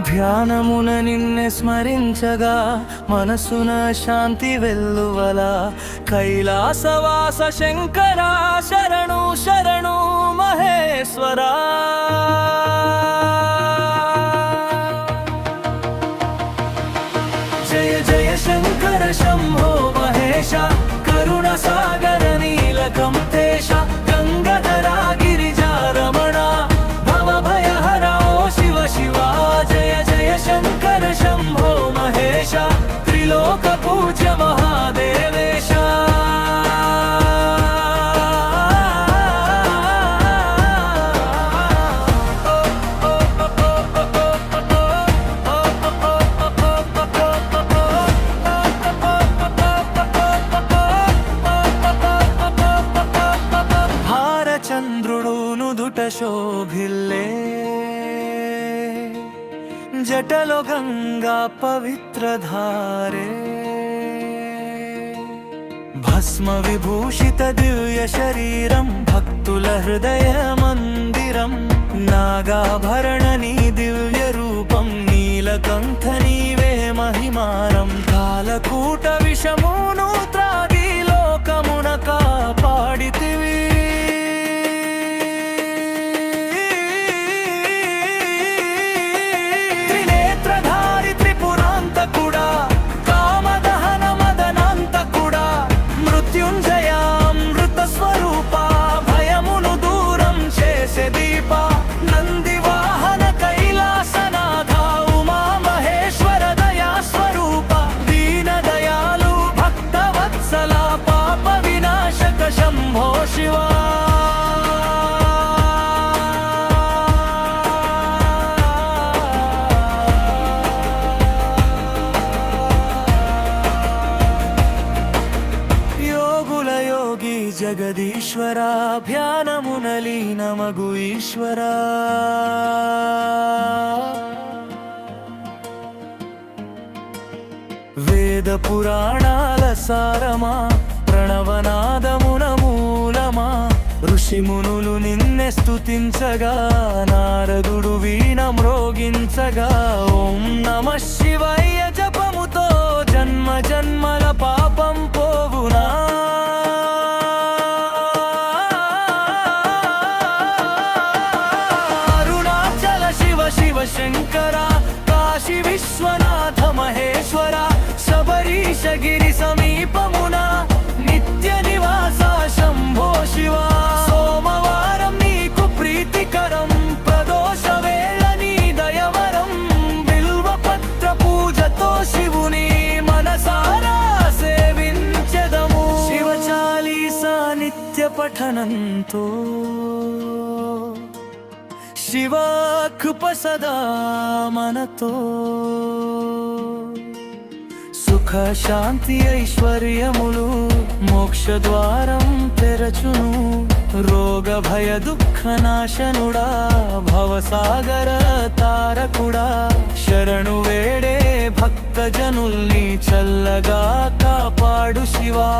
ధ్యానమున నిన్నే స్మరించగా మనసున శాంతి వెల్లువల కైలాసవాస శంకర శరణు శరణు మహేశ్వరా జయ జయ శంకర శంభో మహేశ కరుణ సాగర నీలకంఠేశ గంగాధరా గిరిజా రమణ భవ భయహర ఓ శివ శివ జయ జయ శంకర శంభో మహేశ త్రిలోక పూజ్య మహాదేవేశ చంద్రుడు నుదుట శోభిల్లే జటలో గంగా పవిత్రధారే భస్మ విభూషిత దివ్య శరీరం భక్తుల హృదయ మందిరం నాగాభరణ నీ దివ్య రూపం నీలకంఠ నీవే మహిమారం కాలకూట విషమును త్రాగి లోకమున కాపాడితివి జగదీశ్వర ధ్యానమున లీనమగు ఈశ్వర వేద పురాణాల సారమా ప్రణవనాదమున మూలమా ఋషిమునులు నిన్నే స్తుతించగా నారదుడు వీణ మ్రోగించగా ఓం నమః శివాయ జపముతో జన్మ జన్మల పాపం పోవునా శంకర కాశీ విశ్వనాథ మహేశ్వర శబరీశగిరి సమీపమున నిత్య నివాస శంభో శివ సోమవారం నీకు ప్రీతికరం ప్రదోష వేళ నీ దయవరం బిల్వపత్ర పూజతో శివుని మనసారా సేవించెదము శివ చాలీసా నిత్య పఠనంతో శివ కృప సదా మనతో సుఖ శాంతి ఐశ్వర్యములు మోక్ష ద్వారం తెరచును రోగ భయ దుఃఖ నాశనుడా భవసాగర తారకుడా శరణు వేడే భక్త జనుల్ని చల్లగా కాపాడు శివా